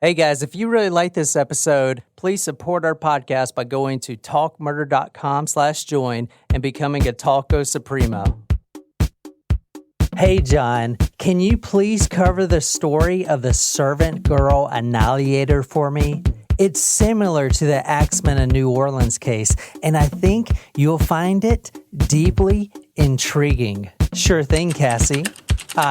Hey guys, if you really like this episode, please support our podcast by going to talkmurder.com/join and becoming a Talko Supremo. Hey John, can you please cover the story of the Servant Girl Annihilator for me? It's similar to the Axeman of New Orleans case, and I think you'll find it deeply intriguing. Sure thing, Cassie.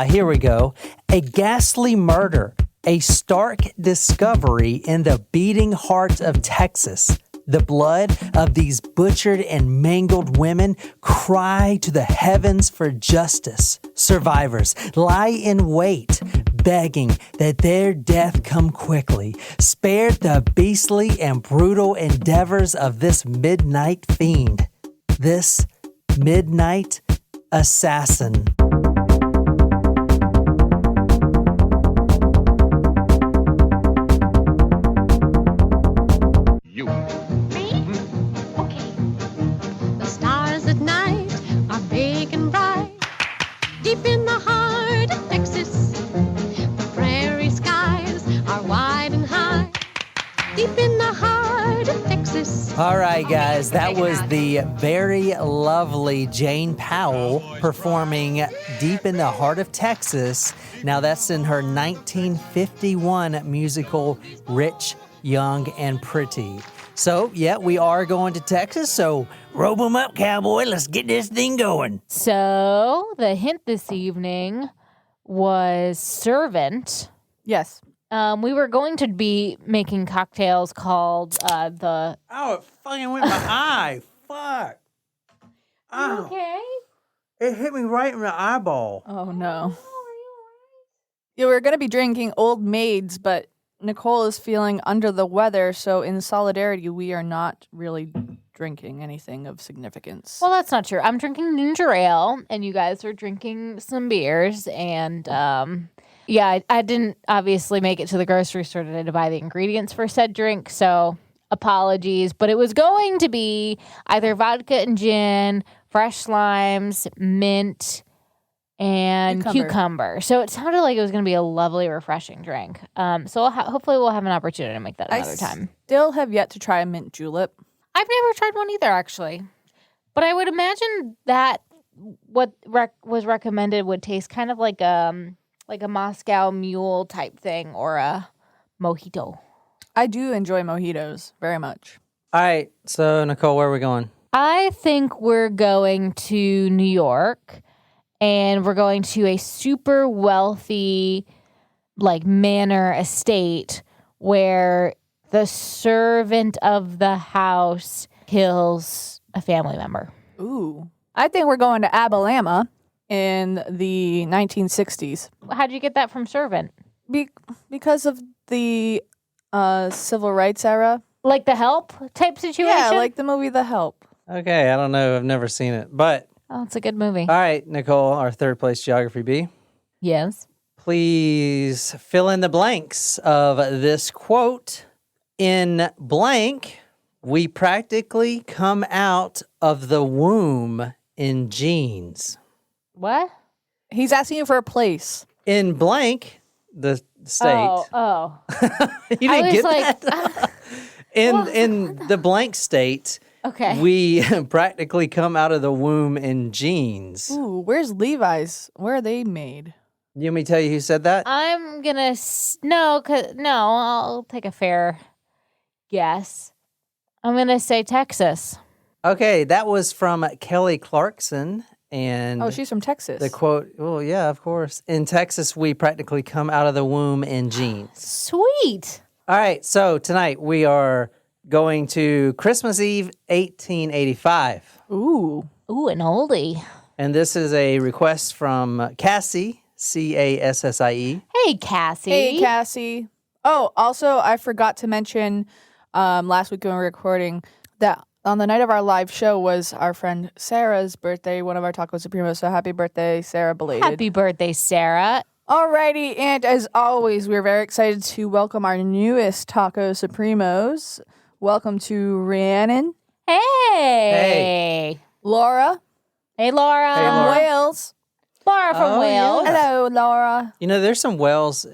Here we go. A ghastly murder. A stark discovery in the beating heart of Texas. The blood of these butchered and mangled women cry to the heavens for justice. Survivors lie in wait, begging that their death come quickly, spared the beastly and brutal endeavors of this midnight fiend. This midnight assassin. Deep in the heart of Texas, the prairie skies are wide and high. Deep in the heart of Texas. All right, guys, that was the very lovely Jane Powell performing Deep in the Heart of Texas. Now, that's in her 1951 musical Rich, Young, and Pretty. So, yeah, we are going to Texas, so rope them up, cowboy. Let's get this thing going. So, the hint this evening was servant. Yes. We were going to be making cocktails called the... Oh, it fucking went in my eye. Fuck. Oh, Okay. it hit me right in the eyeball. Oh, no. Yeah, we're going to be drinking Old Maids, but Nicole is feeling under the weather, so in solidarity, we are not really drinking anything of significance. Well, that's not true. I'm drinking ginger ale, and you guys are drinking some beers, and I didn't obviously make it to the grocery store today to buy the ingredients for said drink, so apologies, but it was going to be either vodka and gin, fresh limes, mint, and cucumber. So it sounded like it was going to be a lovely, refreshing drink. So hopefully we'll have an opportunity to make that another time. Still have yet to try a mint julep. I've never tried one either, actually. But I would imagine that what was recommended would taste kind of like a Moscow Mule type thing or a mojito. I do enjoy mojitos very much. All right, so Nicole, where are we going? I think we're going to New York, and we're going to a super wealthy, manor estate where the servant of the house kills a family member. Ooh. I think we're going to Alabama in the 1960s. How'd you get that from servant? Because of the civil rights era. Like The Help type situation? Yeah, like the movie The Help. Okay, I don't know. I've never seen it, but... Oh, it's a good movie. All right, Nicole, our third place geography B. Yes. Please fill in the blanks of this quote. In blank, we practically come out of the womb in jeans. What? He's asking you for a place. In blank, the state. Oh. You didn't get like, that? In the blank state, okay. we practically come out of the womb in jeans. Ooh, where's Levi's? Where are they made? You want me to tell you who said that? I'm gonna I'll take a fair guess. I'm gonna say Texas. Okay, that was from Kelly Clarkson. And she's from Texas. The quote, well, yeah, of course. In Texas, we practically come out of the womb in jeans. Sweet. All right, so tonight we are going to Christmas Eve, 1885. Ooh, an oldie. And this is a request from Cassie, Cassie. Hey, Cassie. Hey, Cassie. Oh, also, I forgot to mention last week when we were recording that on the night of our live show was our friend Sarah's birthday, one of our Taco Supremos. So happy birthday, Sarah, belated. Happy birthday, Sarah. Alrighty, and as always, we're very excited to welcome our newest Taco Supremos. Welcome to Rhiannon. Hey. Laura. Hey, Laura. Hey, From Laura. Wales. Laura from Wales. Yeah. Hello, Laura. You know, there's some Wales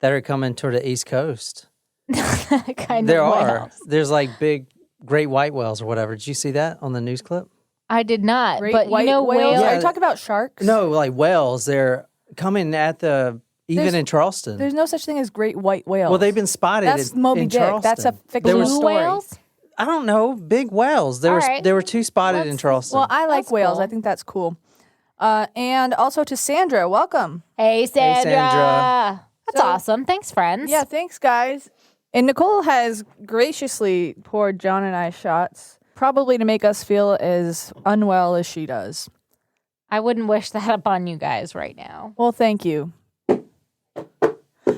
that are coming toward the East Coast. kind There of are. whales. There's like big great white whales or whatever. Did you see that on the news clip? I did not, Great but white you know, whales. whales. Are you talking about sharks? No, like whales. They're coming at even There's- in Charleston. There's no such thing as great white whales. Well, they've been spotted That's Moby in Dick. Charleston. That's a There fictional was- Blue story. whales? I don't know, big whales. There All was right. there were 2 spotted in That's- Charleston. Well, I like That's whales. cool. I think that's cool. And also to Sandra, welcome. Hey, Sandra. Sandra. That's So- awesome. Thanks, friends. Yeah, thanks, guys. And Nicole has graciously poured John and I shots, probably to make us feel as unwell as she does. I wouldn't wish that upon you guys right now. Well, thank you.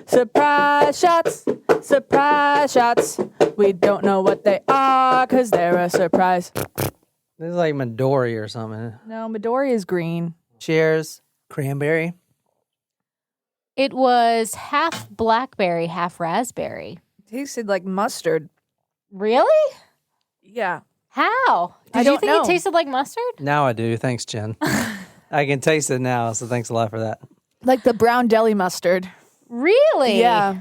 Surprise shots, surprise shots. We don't know what they are because they're a surprise. This is like Midori or something. No, Midori is green. Cheers. Cranberry. It was half blackberry, half raspberry. Tasted like mustard. Really? Yeah. How? Did I you don't think know. it tasted like mustard? Now I do. Thanks, Jen. I can taste it now, so thanks a lot for that. Like the brown deli mustard. Really? Yeah.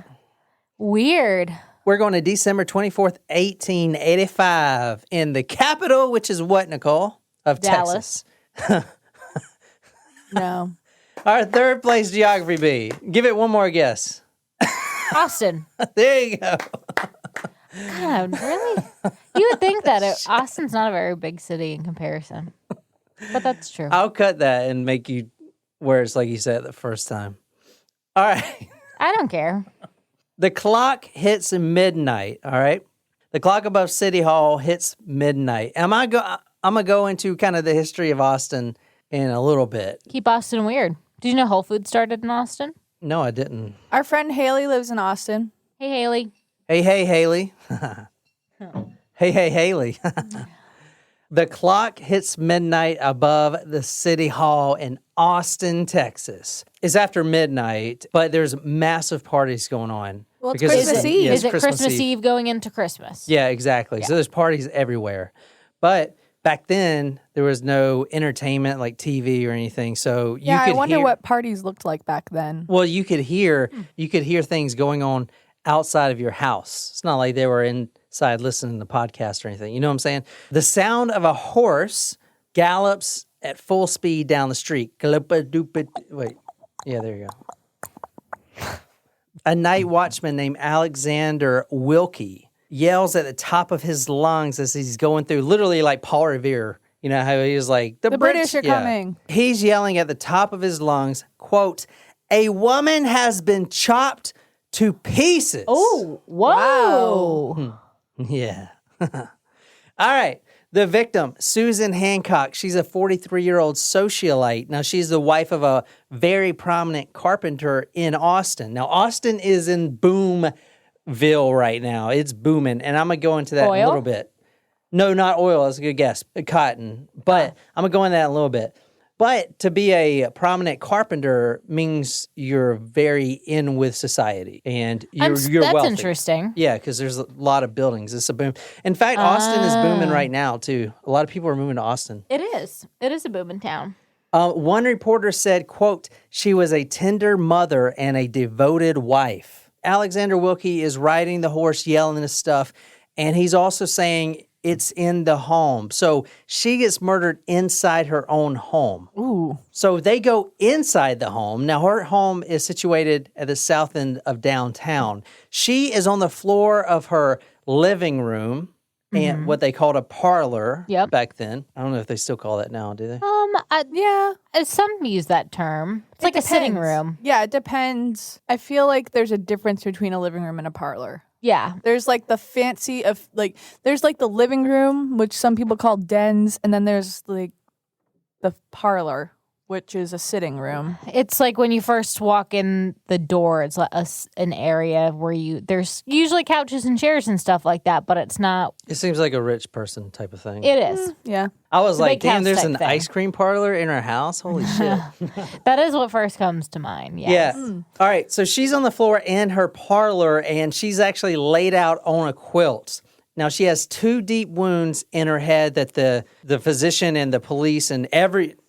Weird. We're going to December 24th, 1885 in the capital, which is what, Nicole? Of Dallas. Texas. No. Our third place geography bee. Give it one more guess. Austin. There you go. God, really? You would think that Austin's not a very big city in comparison. But that's true. I'll cut that and make you where it's like you said the first time. All right. I don't care. The clock hits midnight, all right? The clock above City Hall hits midnight. I'm going to go into kind of the history of Austin in a little bit. Keep Austin weird. Did you know Whole Foods started in Austin? No, I didn't. Our friend Haley lives in Austin. Hey, Haley. Hey, Haley. Hey, Haley. The clock hits midnight above the City Hall in Austin, Texas. It's after midnight, but there's massive parties going on. Well, it's Because Christmas Eve. yeah, it's Is it Christmas Eve going into Christmas? Yeah, exactly. So there's parties everywhere. But back then, there was no entertainment like TV or anything. So you Yeah, could I wonder hear, what parties looked like back then. Well, you could hear things going on outside of your house. It's not like they were inside listening to the podcast or anything. You know what I'm saying? The sound of a horse gallops at full speed down the street. Wait. Yeah, there you go. A night watchman named Alexander Wilkie yells at the top of his lungs as he's going through, literally like Paul Revere. You know how he was like, The British are coming. He's yelling at the top of his lungs, quote, "A woman has been chopped to pieces." Oh, whoa. Yeah. All right. The victim, Susan Hancock, she's a 43-year-old socialite. Now, she's the wife of a very prominent carpenter in Austin. Now, Austin is in Boomville right now. It's booming, and I'm going to go into that in a Oil? little bit. No, not oil. That's a good guess. Cotton. But I'm going to go into that in a little bit. But to be a prominent carpenter means you're very in with society, and you're That's wealthy. interesting. Yeah, because there's a lot of buildings. It's a boom. In fact, Austin is booming right now, too. A lot of people are moving to Austin. It is. It is a booming town. One reporter said, quote, "She was a tender mother and a devoted wife." Alexander Wilkie is riding the horse, yelling and stuff, and he's also saying it's in the home. So she gets murdered inside her own home. Ooh. So they go inside the home. Now, her home is situated at the south end of downtown. She is on the floor of her living room and what they called a parlor Yep. back then. I don't know if they still call that now, do they? Yeah. Some use that term. It's like a sitting room. Yeah, it depends. I feel like there's a difference between a living room and a parlor. Yeah. There's like the fancy of like, there's like the living room, which some people call dens, and then there's like the parlor, which is a sitting room. It's like when you first walk in the door, it's like an area where there's usually couches and chairs and stuff like that, but it's not. It seems like a rich person type of thing. It is. Yeah. I was a like, big damn, house there's type an thing. ice cream parlor in her house? Holy shit. That is what first comes to mind. Yes. Yeah. All right. So she's on the floor in her parlor, and she's actually laid out on a quilt. Now, she has 2 deep wounds in her head that the physician and the police and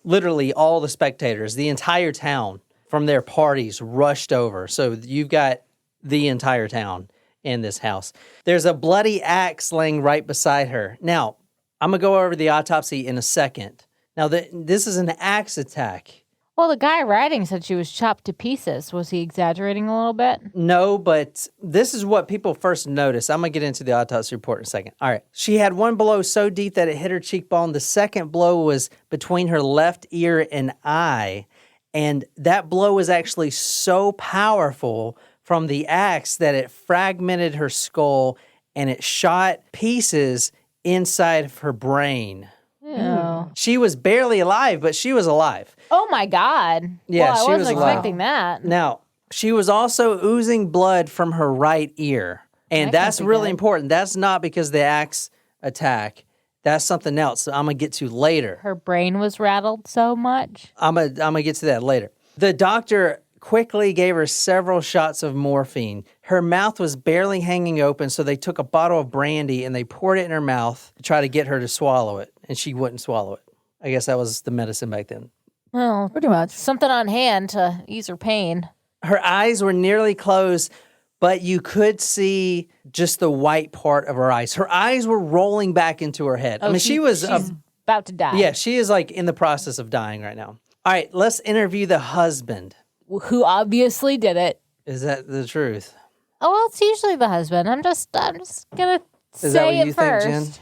literally all the spectators, the entire town from their parties rushed over. So you've got the entire town in this house. There's a bloody axe laying right beside her. Now, I'm going to go over the autopsy in a second. Now, this is an axe attack. Well, the guy writing said she was chopped to pieces. Was he exaggerating a little bit? No, but this is what people first noticed. I'm going to get into the autopsy report in a second. All right. She had one blow so deep that it hit her cheekbone. The second blow was between her left ear and eye. And that blow was actually so powerful from the axe that it fragmented her skull and it shot pieces inside of her brain. Ew. She was barely alive, but she was alive. Oh my God. Yeah, well, she I was wasn't alive. expecting that. Now, she was also oozing blood from her right ear. And That can't that's be really good. important. That's not because of the axe attack. That's something else that I'm going to get to later. Her brain was rattled so much. I'm gonna get to that later. The doctor quickly gave her several shots of morphine. Her mouth was barely hanging open, so they took a bottle of brandy and they poured it in her mouth to try to get her to swallow it, and she wouldn't swallow it. I guess that was the medicine back then. Well, Pretty much. something on hand to ease her pain. Her eyes were nearly closed, but you could see just the white part of her eyes. Her eyes were rolling back into her head. I mean, she's about to die. yeah, she is like in the process of dying right now. All right, let's interview the husband. Who obviously did it. Is that the truth? Oh, well, it's usually the husband. I'm just gonna Is say that what it you first. think, Jen?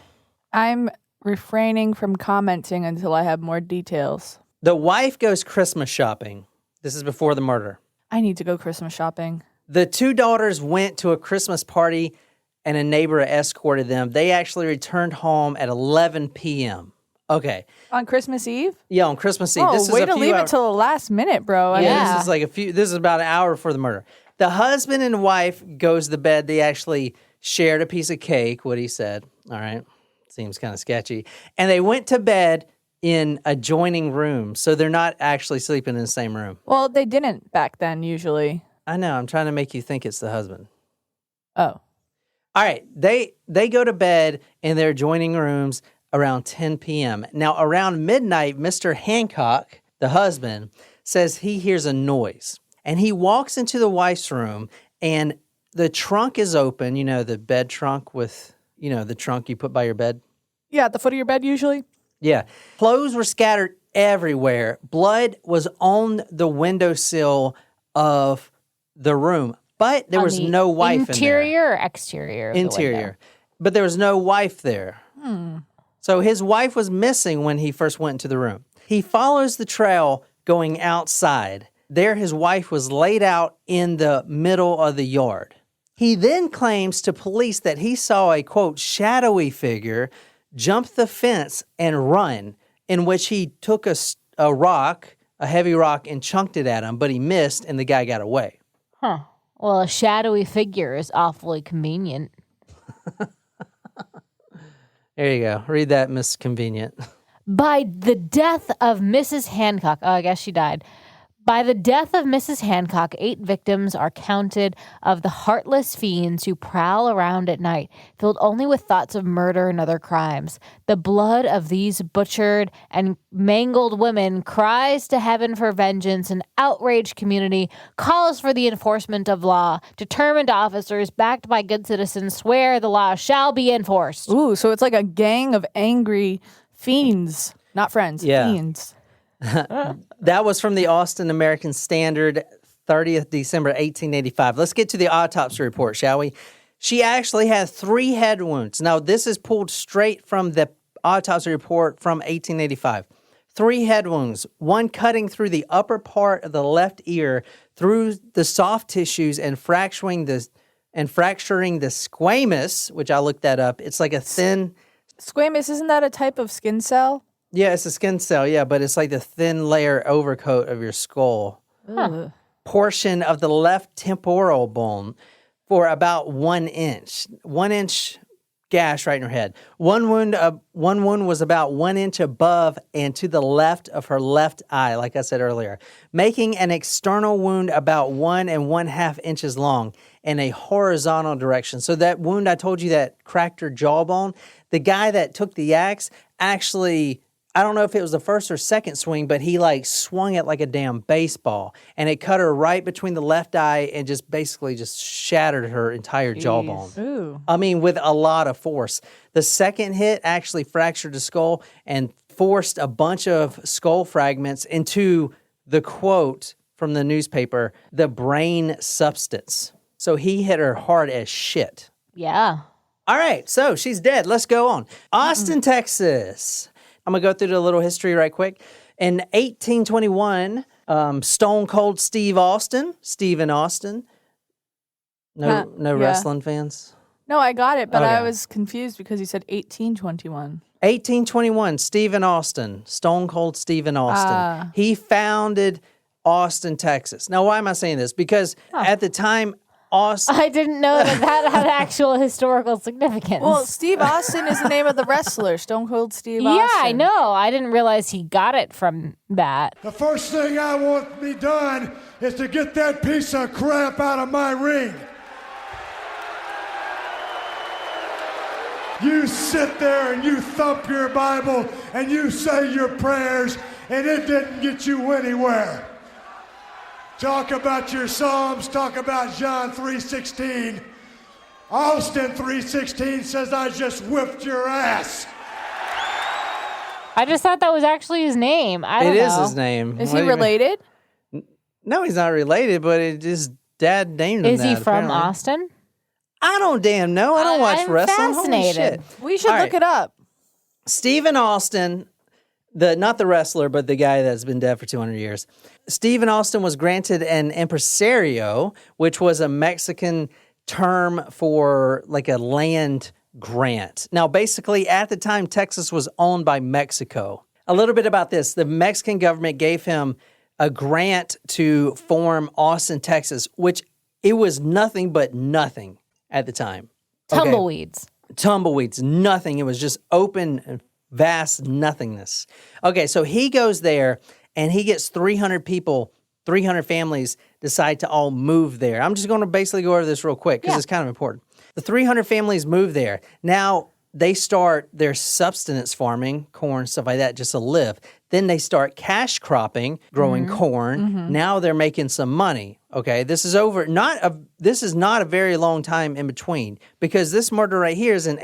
I'm refraining from commenting until I have more details. The wife goes Christmas shopping. This is before the murder. I need to go Christmas shopping. The two daughters went to a Christmas party and a neighbor escorted them. They actually returned home at 11 p.m. Okay. On Christmas Eve? Yeah, on Christmas Eve. Oh, This is way a to few leave hours. it till the last minute, bro. Yeah. This is about an hour before the murder. The husband and wife goes to bed. They actually shared a piece of cake, what he said. All right. Seems kind of sketchy. And they went to bed in adjoining rooms. So they're not actually sleeping in the same room. Well, they didn't back then, usually. I know. I'm trying to make you think it's the husband. Oh. All right. They go to bed in their adjoining rooms around 10 p.m. Now, around midnight, Mr. Hancock, the husband, says he hears a noise. And he walks into the wife's room, and the trunk is open. You know, the bed trunk with, the trunk you put by your bed? Yeah, at the foot of your bed, usually? Yeah. Clothes were scattered everywhere. Blood was on the windowsill of the room. But there On was the no wife in there. Interior or exterior? of the window? Interior. But there was no wife there. So his wife was missing when he first went into the room. He follows the trail going outside. There his wife was laid out in the middle of the yard. He then claims to police that he saw a, quote, shadowy figure jump the fence and run, in which he took a heavy rock, and chunked it at him, but he missed and the guy got away. Huh. Well, a shadowy figure is awfully convenient. There you go. Read that, Miss Convenient. By the death of Mrs. Hancock, I guess she died. By the death of Mrs. Hancock, 8 victims are counted of the heartless fiends who prowl around at night, filled only with thoughts of murder and other crimes. The blood of these butchered and mangled women cries to heaven for vengeance. An outraged community calls for the enforcement of law. Determined officers, backed by good citizens, swear the law shall be enforced. Ooh, so it's like a gang of angry fiends. Not friends, Yeah. fiends. That was from the Austin American Standard, 30th December, 1885. Let's get to the autopsy report, shall we? She actually had 3 head wounds. Now, this is pulled straight from the autopsy report from 1885. 3 head wounds, one cutting through the upper part of the left ear, through the soft tissues and fracturing the squamous, which I looked that up. It's like a thin... Squamous, isn't that a type of skin cell? Yeah, it's a skin cell, yeah, but it's like the thin layer overcoat of your skull. Ugh. Portion of the left temporal bone for about 1 inch. 1 inch gash right in her head. One wound was about 1 inch above and to the left of her left eye, like I said earlier, making an external wound about 1 1/2 inches long in a horizontal direction. So that wound I told you that cracked her jawbone, the guy that took the axe actually I don't know if it was the first or second swing, but he like swung it like a damn baseball, and it cut her right between the left eye and just basically just shattered her entire jawbone. Ooh. I mean, with a lot of force. The second hit actually fractured the skull and forced a bunch of skull fragments into the quote from the newspaper, the brain substance. So he hit her hard as shit. Yeah. All right, so she's dead. Let's go on. Austin, Texas. I'm going to go through the little history right quick. In 1821, Stone Cold Stephen Austin. No Yeah. wrestling fans? No, I got it, but Okay. I was confused because you said 1821. 1821, Stephen Austin, Stone Cold Stephen Austin. He founded Austin, Texas. Now, why am I saying this? Because at the time, Austin... I didn't know that had actual historical significance. Well, Steve Austin is the name of the wrestler, Stone Cold Steve Austin. yeah, I know. I didn't realize he got it from that. The first thing I want to be done is to get that piece of crap out of my ring. You sit there and you thump your Bible and you say your prayers, and it didn't get you anywhere. Talk about your Psalms, talk about John 3:16. Austin 3:16 says I just whipped your ass. I just thought that was actually his name. I don't It know. is his name. Is What he do you mean? related? No, he's not related, but his dad named him Is he that, from apparently. Austin? I don't damn know. I don't watch I'm wrestling. fascinated. Holy shit. We should All look right. it up. Stephen Austin, not the wrestler, but the guy that's been dead for 200 years. Stephen Austin was granted an impresario, which was a Mexican term for like a land grant. Now, basically, at the time, Texas was owned by Mexico. A little bit about this. The Mexican government gave him a grant to form Austin, Texas, which it was nothing but nothing at the time. Okay. Tumbleweeds, nothing. It was just open, vast nothingness. Okay, so he goes there and he gets 300 people, 300 families decide to all move there. I'm just going to basically go over this real quick because it's kind of important. The 300 families move there. Now they start their subsistence farming, corn, stuff like that, just to live. Then they start cash cropping, growing corn. Now they're making some money. Okay, this is over. This is not a very long time in between because this murder right here is in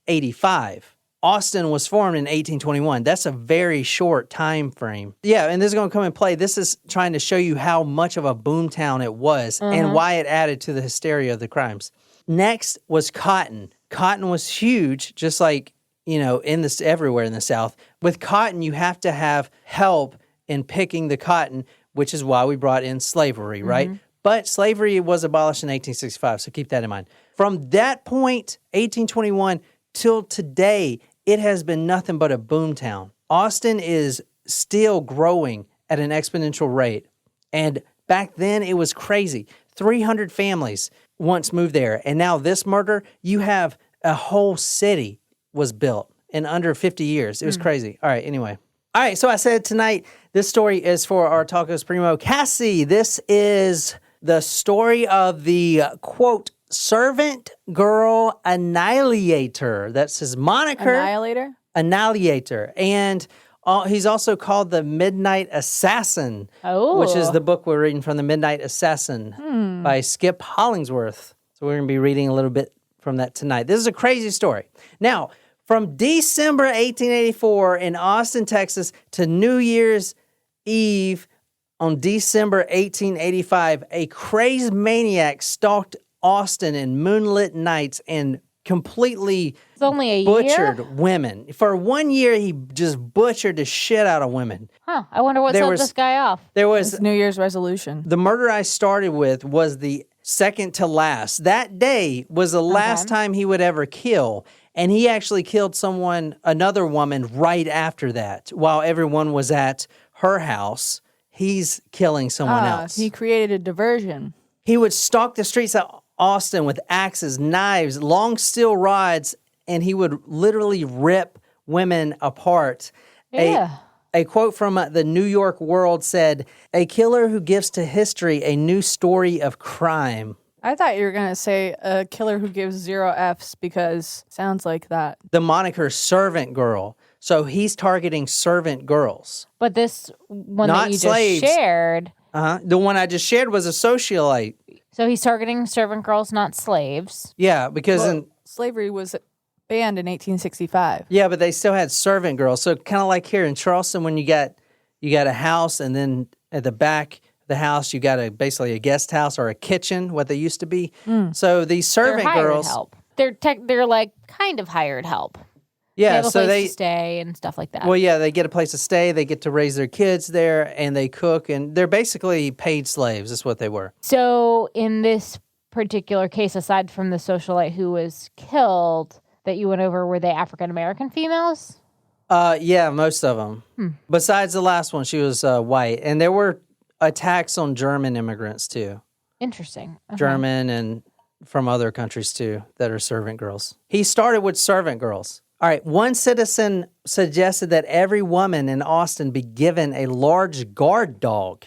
1885. Austin was formed in 1821. That's a very short time frame. Yeah, and this is going to come and play. This is trying to show you how much of a boomtown it was and why it added to the hysteria of the crimes. Next was cotton. Cotton was huge, just like, everywhere in the South. With cotton, you have to have help in picking the cotton, which is why we brought in slavery, right? But slavery was abolished in 1865, so keep that in mind. From that point, 1821, till today, it has been nothing but a boomtown. Austin is still growing at an exponential rate. And back then, it was crazy. 300 families once moved there. And now this murder, you have a whole city was built in under 50 years. It was crazy. All right, anyway. All right, so I said tonight, this story is for our Tacos Primo. Cassie, this is the story of the, quote, Servant Girl Annihilator. That's his moniker. Annihilator? Annihilator. And he's also called the Midnight Assassin, which is Oh. the book we're reading from, The Midnight Assassin by Skip Hollingsworth. So we're going to be reading a little bit from that tonight. This is a crazy story. Now, from December 1884 in Austin, Texas, to New Year's Eve on December 1885, a crazed maniac stalked Austin in moonlit nights and completely It's only a butchered year? women. For 1 year, he just butchered the shit out of women. Huh. I wonder what There set was- this guy off. There was It's New Year's resolution. the murder I started with was the second to last. That day was the last time he would ever kill. And he actually killed another woman right after that. While everyone was at her house, he's killing someone else. He created a diversion. He would stalk the streets of Austin with axes, knives, long steel rods, and he would literally rip women apart. Yeah. A quote from the New York World said, "A killer who gives to history a new story of crime." I thought you were going to say a killer who gives 0 Fs because sounds like that. The moniker Servant Girl. So he's targeting servant girls. But this one Not that you slaves. just shared, The one I just shared was a socialite. so he's targeting servant girls, not slaves. Yeah, because Well, slavery was banned in 1865. yeah, but they still had servant girls. So kind of like here in Charleston, when you got a house, and then at the back of the house you got basically a guest house or a kitchen, what they used to be. So these servant They're hired girls, help. They're like kind of hired help. They yeah, have a so place to stay and stuff like that. well, yeah, they get a place to stay, they get to raise their kids there, and they cook, and they're basically paid slaves. Is what they were. So in this particular case, aside from the socialite who was killed that you went over, were they African American females? Yeah, most of them. Besides the last one, she was white, and there were attacks on German immigrants too. Interesting. Okay. German and from other countries too that are servant girls. He started with servant girls. All right, one citizen suggested that every woman in Austin be given a large guard dog.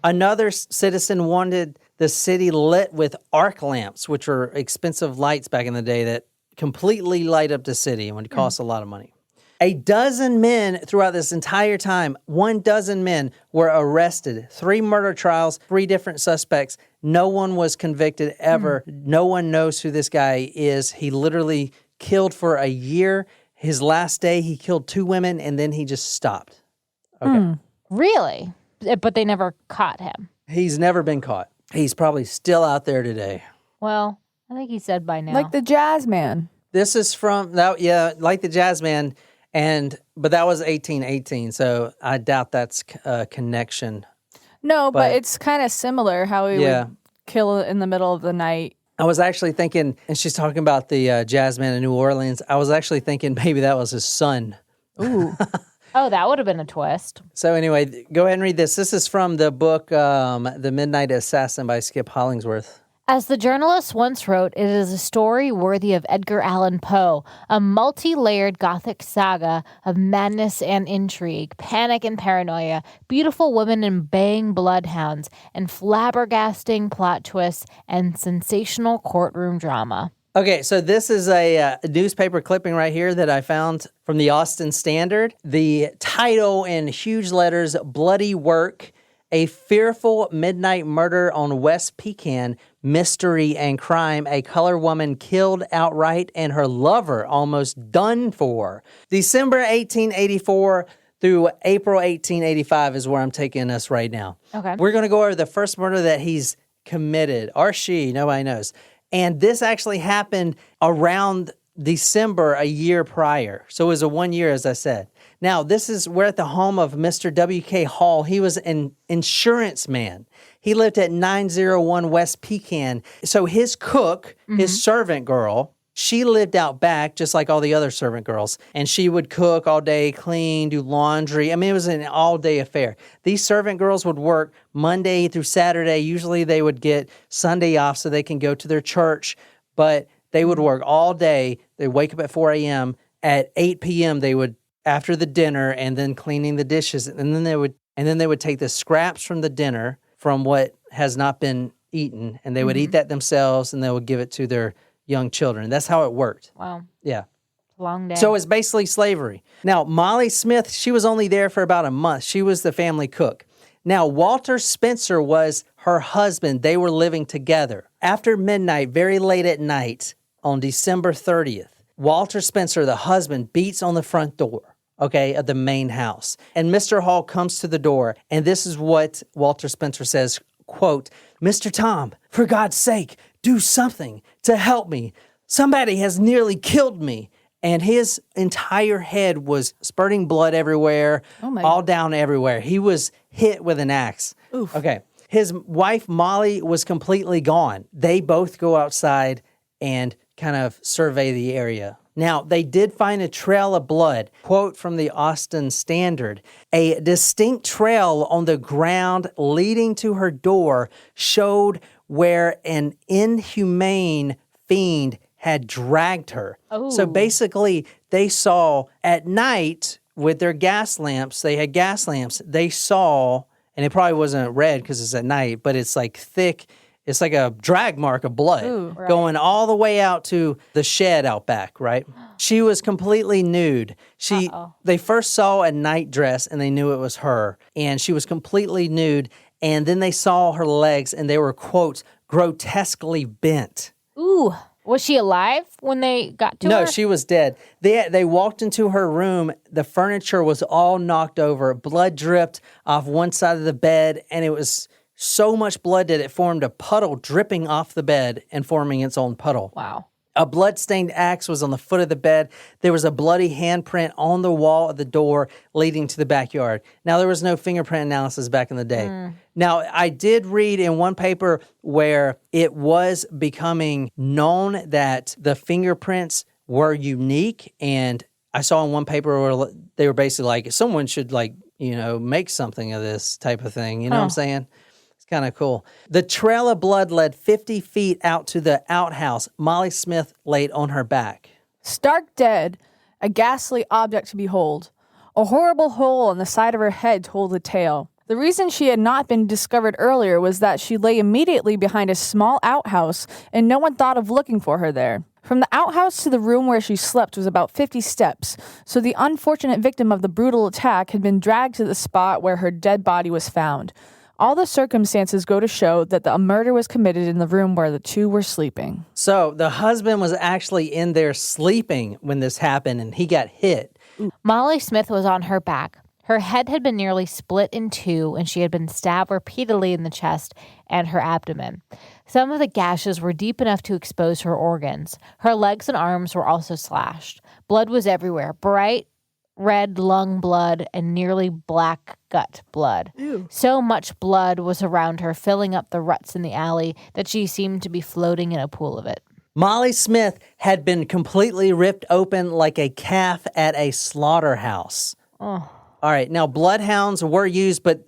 Another citizen wanted the city lit with arc lamps, which were expensive lights back in the day that completely light up the city and would cost a lot of money. A dozen men throughout this entire time, 12 men were arrested. 3 murder trials, 3 different suspects. No one was convicted ever. No one knows who this guy is. He literally killed for a year. His last day, he killed 2 women, and then he just stopped. Okay. Really? But they never caught him. He's never been caught. He's probably still out there today. Well, I think he's dead by now. Like the jazz man. This is from, that, yeah, like the jazz man, but that was 1818, so I doubt that's a connection. No, but But- it's kind of similar how he Yeah. would kill in the middle of the night. I was actually thinking, and she's talking about the jazz man in New Orleans, I was actually thinking maybe that was his son. Ooh. Oh, that would have been a twist. So anyway, go ahead and read this. This is from the book The Midnight Assassin by Skip Hollingsworth. As the journalist once wrote, it is a story worthy of Edgar Allan Poe, a multi-layered Gothic saga of madness and intrigue, panic and paranoia, beautiful women and baying bloodhounds, and flabbergasting plot twists and sensational courtroom drama. Okay, so this is a newspaper clipping right here that I found from the Austin Standard. The title in huge letters, Bloody Work, A Fearful Midnight Murder on West Pecan, Mystery and Crime, a color woman killed outright and her lover almost done for. December 1884 through April 1885 is where I'm taking us right now. Okay. We're going to go over the first murder that he's committed, or she, nobody knows. And this actually happened around December a year prior. So it was a 1 year, as I said. Now, we're at the home of Mr. W.K. Hall. He was an insurance man. He lived at 901 West Pecan. So his cook, his servant girl, she lived out back just like all the other servant girls. And she would cook all day, clean, do laundry. I mean, it was an all-day affair. These servant girls would work Monday through Saturday. Usually they would get Sunday off so they can go to their church. But they would work all day. They'd wake up at 4 a.m. At 8 p.m., they would, after the dinner and then cleaning the dishes, and then they would take the scraps from the dinner from what has not been eaten, and they would eat that themselves, and they would give it to their young children. That's how it worked. Wow. Yeah. Long day. So it's basically slavery. Now, Molly Smith, she was only there for about a month. She was the family cook. Now, Walter Spencer was her husband. They were living together. After midnight, very late at night, on December 30th, Walter Spencer, the husband, beats on the front door, okay, of the main house. And Mr. Hall comes to the door, and this is what Walter Spencer says, quote, "Mr. Tom, for God's sake, do something to help me. Somebody has nearly killed me." And his entire head was spurting blood everywhere, all down everywhere. He was hit with an axe. Oof. Okay. His wife, Molly, was completely gone. They both go outside and kind of survey the area. Now, they did find a trail of blood. Quote from the Austin Standard, "A distinct trail on the ground leading to her door showed where an inhumane fiend had dragged her." So basically, they saw at night with their gas lamps, they had gas lamps, they saw, and it probably wasn't red because it's at night, but it's like thick it's like a drag mark of blood Ooh. going all the way out to the shed out back, right? She was completely nude. They first saw a night dress and they knew it was her. And she was completely nude. And then they saw her legs and they were, quote, grotesquely bent. Ooh. Was she alive when they got to her? No, she was dead. They walked into her room. The furniture was all knocked over. Blood dripped off one side of the bed, and it was so much blood that it formed a puddle dripping off the bed and forming its own puddle. Wow. A blood-stained axe was on the foot of the bed. There was a bloody handprint on the wall of the door leading to the backyard. Now, there was no fingerprint analysis back in the day. Now, I did read in one paper where it was becoming known that the fingerprints were unique, and I saw in one paper where they were basically like, someone should make something of this type of thing. You know what I'm saying? Kind of cool. The trail of blood led 50 feet out to the outhouse. Molly Smith laid on her back. Stark dead, a ghastly object to behold. A horrible hole in the side of her head told the tale. The reason she had not been discovered earlier was that she lay immediately behind a small outhouse, and no one thought of looking for her there. From the outhouse to the room where she slept was about 50 steps, so the unfortunate victim of the brutal attack had been dragged to the spot where her dead body was found. All the circumstances go to show that the murder was committed in the room where the two were sleeping. So the husband was actually in there sleeping when this happened, and he got hit. Molly Smith was on her back. Her head had been nearly split in two, and she had been stabbed repeatedly in the chest and her abdomen. Some of the gashes were deep enough to expose her organs. Her legs and arms were also slashed. Blood was everywhere, bright red lung blood and nearly black gut blood. Ew. So much blood was around her, filling up the ruts in the alley, that she seemed to be floating in a pool of it. Molly Smith had been completely ripped open like a calf at a slaughterhouse. Oh. All right, now bloodhounds were used, but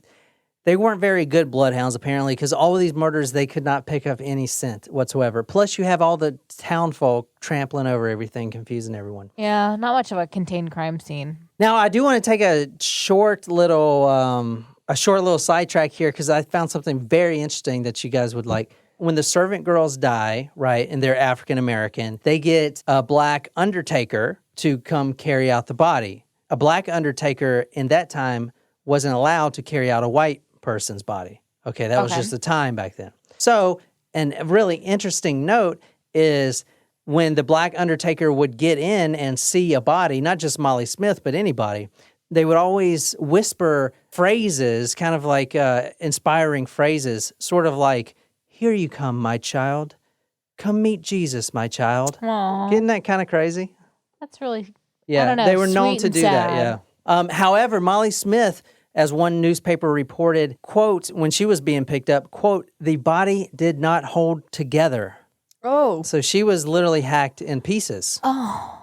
they weren't very good bloodhounds, apparently, because all of these murders, they could not pick up any scent whatsoever. Plus, you have all the townfolk trampling over everything, confusing everyone. Yeah, not much of a contained crime scene. Now, I do want to take a short little sidetrack here, because I found something very interesting that you guys would like. When the servant girls die, right, and they're African-American, they get a black undertaker to come carry out the body. A black undertaker in that time wasn't allowed to carry out a white person's body. Okay, that was just the time back then. So, and a really interesting note is when the black undertaker would get in and see a body, not just Molly Smith, but anybody, they would always whisper phrases, kind of like inspiring phrases, sort of like, "Here you come, my child. Come meet Jesus, my child." Aww. Isn't that kind of crazy? That's really, Yeah, I don't know, they were known sweet to and do sad. that, yeah. However, Molly Smith, as one newspaper reported, quote, when she was being picked up, quote, "The body did not hold together." Oh. So she was literally hacked in pieces. Oh.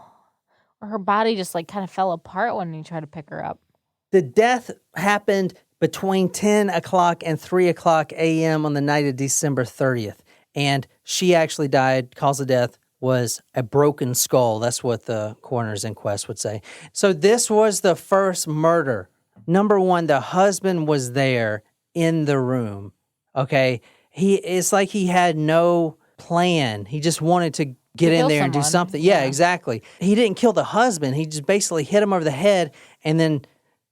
Or her body just like kind of fell apart when you tried to pick her up. The death happened between 10 o'clock and 3 o'clock a.m. on the night of December 30th. And she actually died. Cause of death was a broken skull. That's what the coroner's inquest would say. So this was the first murder. Number one, the husband was there in the room. Okay? It's like he had no plan. He just wanted to get in there and do something. Yeah, exactly. He didn't kill the husband. He just basically hit him over the head and then...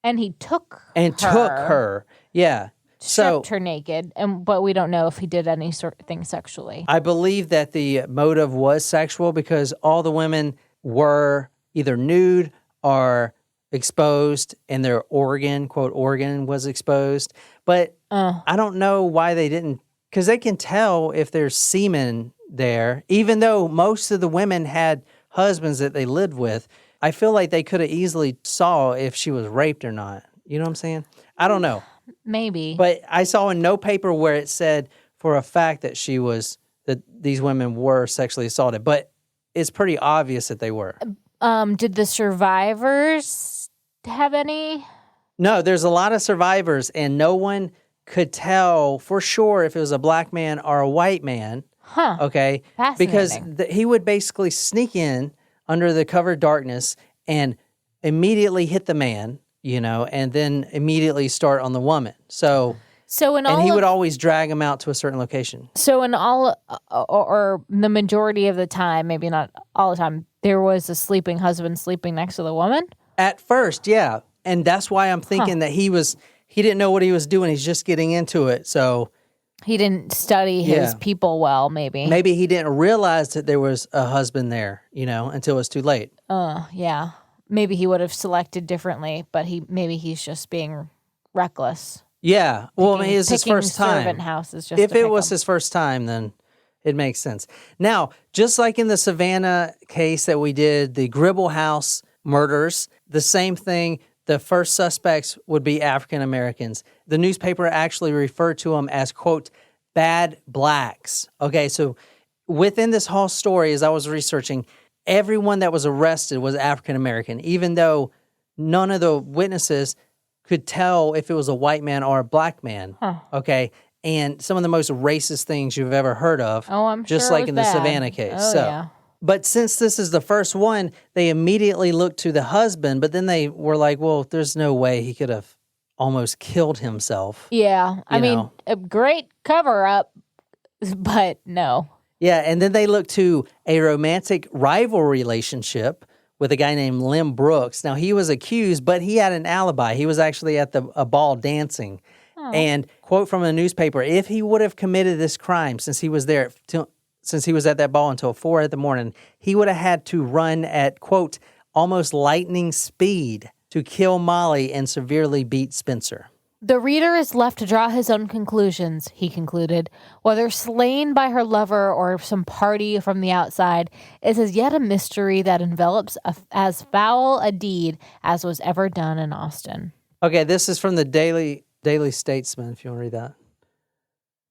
And he took took her. Yeah. Stripped her naked, but we don't know if he did any sort of thing sexually. I believe that the motive was sexual because all the women were either nude or exposed and their organ, quote, organ was exposed. But I don't know why they didn't, because they can tell if there's semen there, even though most of the women had husbands that they lived with. I feel like they could have easily saw if she was raped or not. You know what I'm saying? I don't know. Maybe. But I saw in no paper where it said for a fact that that these women were sexually assaulted. But it's pretty obvious that they were. Did the survivors have any? No, there's a lot of survivors, and no one could tell for sure if it was a black man or a white man. Huh. Okay? Because he would basically sneak in under the cover of darkness and immediately hit the man, and then immediately start on the woman. So So and he would always drag him out to a certain location. So in all, or the majority of the time, maybe not all the time, there was a sleeping husband sleeping next to the woman? At first, yeah. And that's why I'm thinking that he didn't know what he was doing. He's just getting into it. So he didn't study his people well, maybe. Maybe he didn't realize that there was a husband there, until it was too late. Yeah. Maybe he would have selected differently, but he's just being reckless. Yeah. Well, I mean, it's his first time. Servant house is just if it was his first time, then it makes sense. Now, just like in the Savannah case that we did, the Gribble House murders, the same thing. The first suspects would be African Americans. The newspaper actually referred to them as, quote, bad blacks. Okay, so within this whole story, as I was researching, everyone that was arrested was African American, even though none of the witnesses could tell if it was a white man or a black man. Okay, and some of the most racist things you've ever heard of. Oh, I'm sure. Just like it was in the bad. Savannah case. Oh, yeah. But since this is the first one, they immediately looked to the husband, but then they were like, well, there's no way he could have almost killed himself. Yeah. I mean, a great cover up, but no. Yeah, and then they looked to a romantic rival relationship with a guy named Lem Brooks. Now, he was accused, but he had an alibi. He was actually at a ball dancing. And, quote from a newspaper, if he would have committed this crime since he was there, since he was at that ball until 4 a.m, he would have had to run at, quote, almost lightning speed to kill Molly and severely beat Spencer. The reader is left to draw his own conclusions, he concluded. Whether slain by her lover or some party from the outside is as yet a mystery that envelops as foul a deed as was ever done in Austin. Okay, this is from the Daily Statesman, if you want to read that.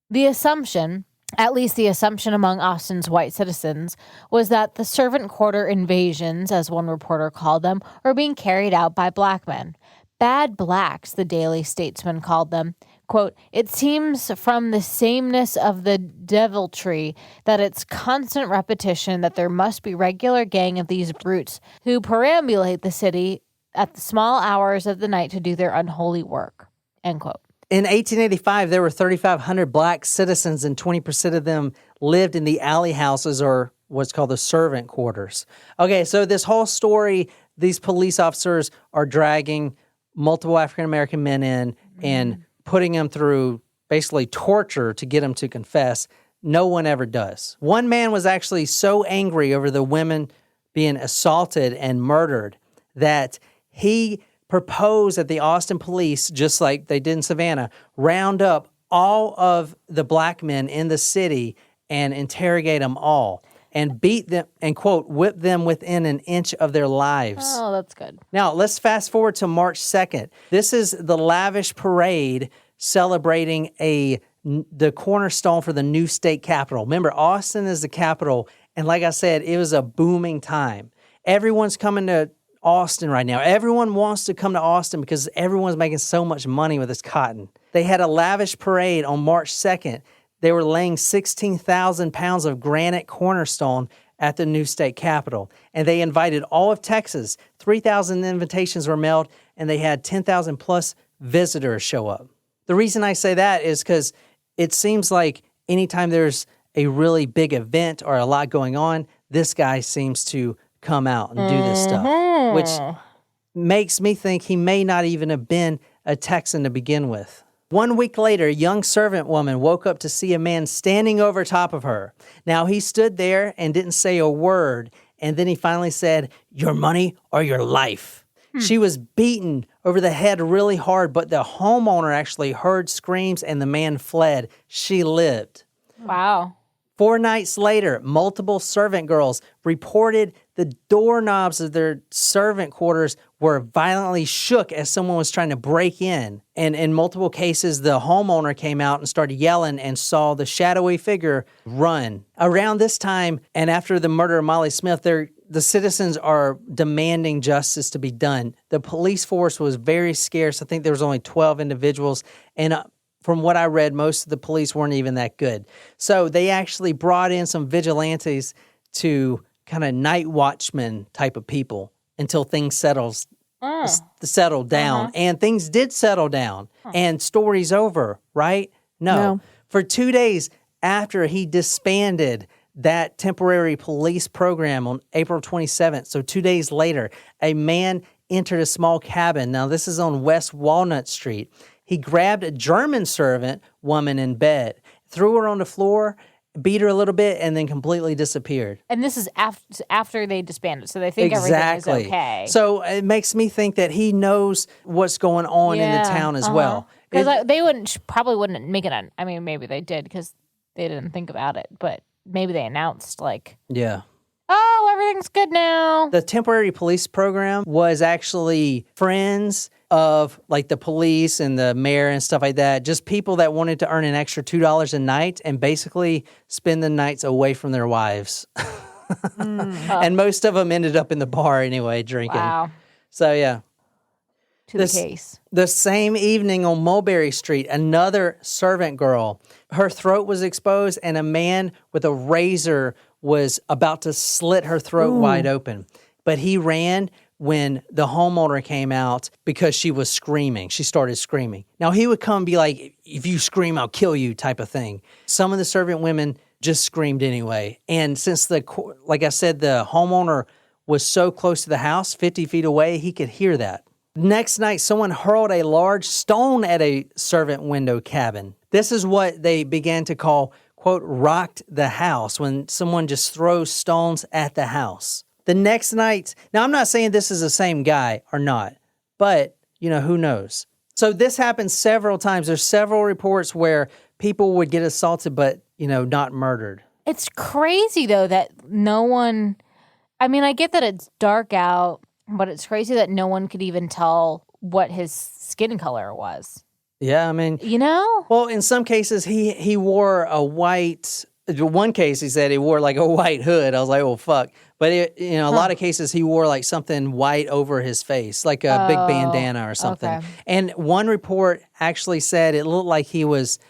The assumption, at least the assumption among Austin's white citizens, was that the servant quarter invasions, as one reporter called them, were being carried out by black men. Bad blacks, the Daily Statesman called them. Quote, it seems from the sameness of the deviltry that its constant repetition that there must be regular gang of these brutes who perambulate the city at the small hours of the night to do their unholy work. End quote. In 1885, there were 3,500 black citizens, and 20% of them lived in the alley houses, or what's called the servant quarters. Okay, so this whole story, these police officers are dragging multiple African-American men in and putting them through basically torture to get them to confess. No one ever does. One man was actually so angry over the women being assaulted and murdered that he proposed that the Austin police, just like they did in Savannah, round up all of the black men in the city and interrogate them all and beat them and, quote, whip them within an inch of their lives. Oh, that's good. Now, let's fast forward to March 2nd. This is the lavish parade celebrating the cornerstone for the new state capital. Remember, Austin is the capital, and like I said, it was a booming time. Everyone's coming to Austin right now. Everyone wants to come to Austin because everyone's making so much money with this cotton. They had a lavish parade on March 2nd. They were laying 16,000 pounds of granite cornerstone at the new state capitol. And they invited all of Texas. 3,000 invitations were mailed, and they had 10,000 plus visitors show up. The reason I say that is because it seems like anytime there's a really big event or a lot going on, this guy seems to come out and do this stuff, which makes me think he may not even have been a Texan to begin with. 1 week later, a young servant woman woke up to see a man standing over top of her. Now, he stood there and didn't say a word, and then he finally said, your money or your life. She was beaten over the head really hard, but the homeowner actually heard screams and the man fled. She lived. Wow. 4 nights later, multiple servant girls reported the doorknobs of their servant quarters were violently shook as someone was trying to break in. And in multiple cases, the homeowner came out and started yelling and saw the shadowy figure run. Around this time, and after the murder of Molly Smith, the citizens are demanding justice to be done. The police force was very scarce. I think there was only 12 individuals. And from what I read, most of the police weren't even that good. So they actually brought in some vigilantes to kind of night watchman type of people until things settled settled down. And things did settle down. And story's over, right? No. For 2 days after he disbanded that temporary police program on April 27th, so 2 days later, a man entered a small cabin. Now, this is on West Walnut Street. He grabbed a German servant woman in bed, threw her on the floor, beat her a little bit, and then completely disappeared. And this is after they disbanded, so they think everything is okay. So it makes me think that he knows what's going on in the town as well. Because they probably wouldn't make it on. I mean, maybe they did because they didn't think about it, but maybe they announced oh, everything's good now. The temporary police program was actually friends of like the police and the mayor and stuff like that, just people that wanted to earn an extra $2 a night and basically spend the nights away from their wives. And most of them ended up in the bar anyway, drinking. Wow. So, yeah. The case. The same evening on Mulberry Street, another servant girl, her throat was exposed and a man with a razor was about to slit her throat wide open. But he ran when the homeowner came out because she was screaming. She started screaming. Now, he would come and be like, if you scream, I'll kill you type of thing. Some of the servant women just screamed anyway. And since like I said, the homeowner was so close to the house, 50 feet away, he could hear that. Next night, someone hurled a large stone at a servant window cabin. This is what they began to call, quote, rocked the house, when someone just throws stones at the house. The next night, now I'm not saying this is the same guy or not, but, who knows? So this happens several times. There's several reports where people would get assaulted, but, not murdered. It's crazy, though, that no one, I mean, I get that it's dark out, but it's crazy that no one could even tell what his skin color was. Yeah, I mean... Well, in some cases, he wore a white... One case, he said he wore like a white hood. I was like, oh, fuck. But, a lot of cases, he wore like something white over his face, like a big bandana or something. Okay. And one report actually said it looked like he was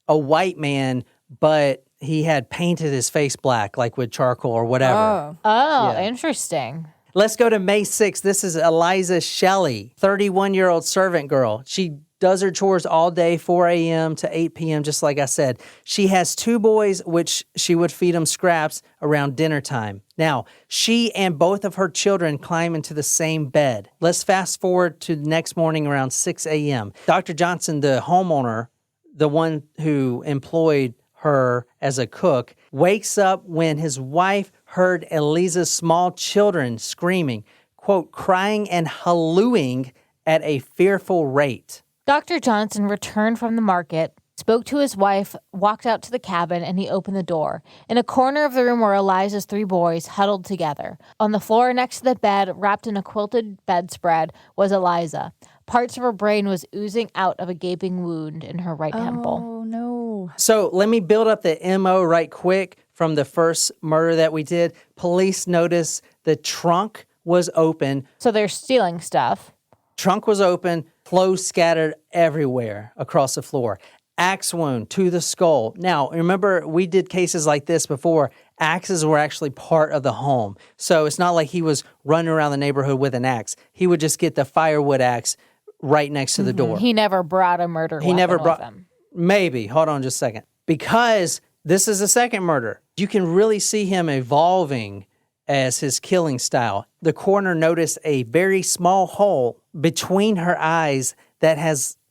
a white man, but he had painted his face black, like with charcoal or whatever. Oh, interesting. Let's go to May 6th. This is Eliza Shelley, 31-year-old servant girl. She does her chores all day, 4 a.m. to 8 p.m., just like I said. She has 2 boys, which she would feed them scraps around dinner time. Now, she and both of her children climb into the same bed. Let's fast forward to the next morning around 6 a.m. Dr. Johnson, the homeowner, the one who employed her as a cook, wakes up when his wife heard Eliza's small children screaming, quote, crying and hallooing at a fearful rate. Dr. Johnson returned from the market, spoke to his wife, walked out to the cabin, and he opened the door. In a corner of the room were Eliza's 3 boys huddled together. On the floor next to the bed, wrapped in a quilted bedspread, was Eliza. Parts of her brain was oozing out of a gaping wound in her right temple. Oh, no. So let me build up the MO right quick from the first murder that we did. Police noticed the trunk was open. So they're stealing stuff. Trunk was open, clothes scattered everywhere across the floor. Axe wound to the skull. Now, remember, we did cases like this before. Axes were actually part of the home. So it's not like he was running around the neighborhood with an axe. He would just get the firewood axe right next to the door. He never brought a murder weapon with him. Maybe. Hold on just a second. Because this is the second murder. You can really see him evolving as his killing style. The coroner noticed a very small hole between her eyes that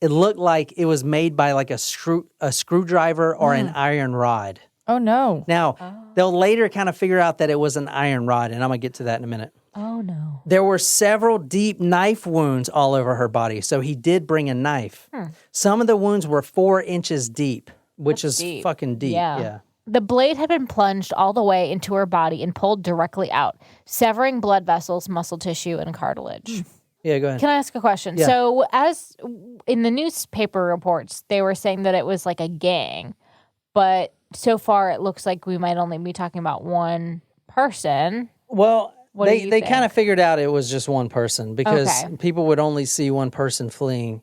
it looked like it was made by like a screwdriver or an iron rod. Oh, no. Now, they'll later kind of figure out that it was an iron rod, and I'm going to get to that in a minute. Oh, no. There were several deep knife wounds all over her body, so he did bring a knife. Some of the wounds were 4 inches deep, which is deep. fucking deep. Yeah. The blade had been plunged all the way into her body and pulled directly out, severing blood vessels, muscle tissue, and cartilage. Yeah, go ahead. Can I ask a question? Yeah. So, as in the newspaper reports, they were saying that it was like a gang, but so far it looks like we might only be talking about one person. Well, What do they you kind of think? figured out it was just one person because Okay. people would only see one person fleeing.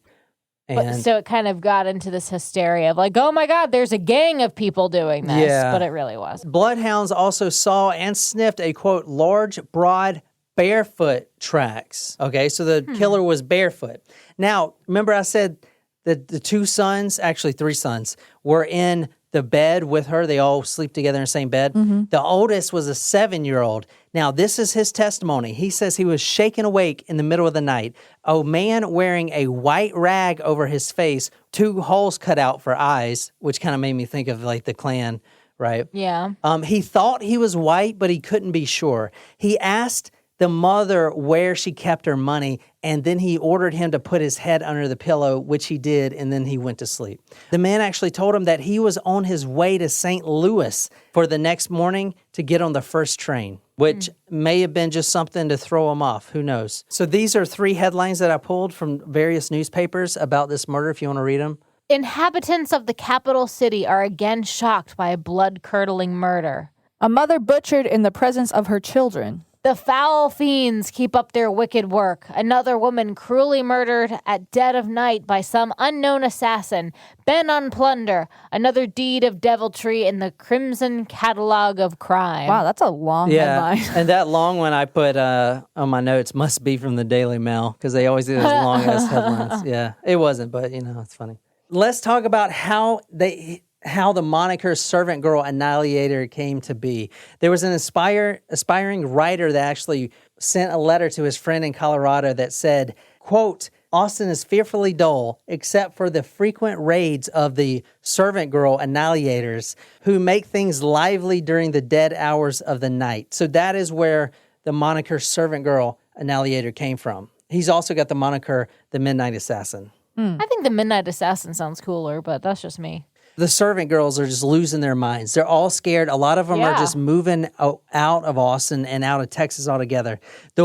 But, And so it kind of got into this hysteria of like, oh my God, there's a gang of people doing this. Yeah. But it really was. bloodhounds also saw and sniffed a, quote, large, broad barefoot tracks. Okay, so the killer was barefoot. Now, remember I said that the two sons, actually three sons, were in the bed with her. They all sleep together in the same bed. The oldest was a 7-year-old. Now, this is his testimony. He says he was shaken awake in the middle of the night. A man wearing a white rag over his face, 2 holes cut out for eyes, which kind of made me think of like the Klan, right? Yeah. He thought he was white, but he couldn't be sure. He asked the mother where she kept her money, and then he ordered him to put his head under the pillow, which he did, and then he went to sleep. The man actually told him that he was on his way to St. Louis for the next morning to get on the first train, which may have been just something to throw him off. Who knows? So these are 3 headlines that I pulled from various newspapers about this murder, if you want to read them. Inhabitants of the capital city are again shocked by a blood-curdling murder. A mother butchered in the presence of her children. The foul fiends keep up their wicked work. Another woman cruelly murdered at dead of night by some unknown assassin, bent on plunder. Another deed of deviltry in the crimson catalog of crime. Wow, that's a long headline. And that long one I put on my notes must be from the Daily Mail, because they always do those long-ass headlines. Yeah, it wasn't, but, it's funny. Let's talk about how the moniker Servant Girl Annihilator came to be. There was an aspiring writer that actually sent a letter to his friend in Colorado that said, quote, Austin is fearfully dull except for the frequent raids of the Servant Girl Annihilators who make things lively during the dead hours of the night. So that is where the moniker Servant Girl Annihilator came from. He's also got the moniker the Midnight Assassin. I think the Midnight Assassin sounds cooler, but that's just me. The servant girls are just losing their minds. They're all scared. A lot of them are just moving out of Austin and out of Texas altogether. A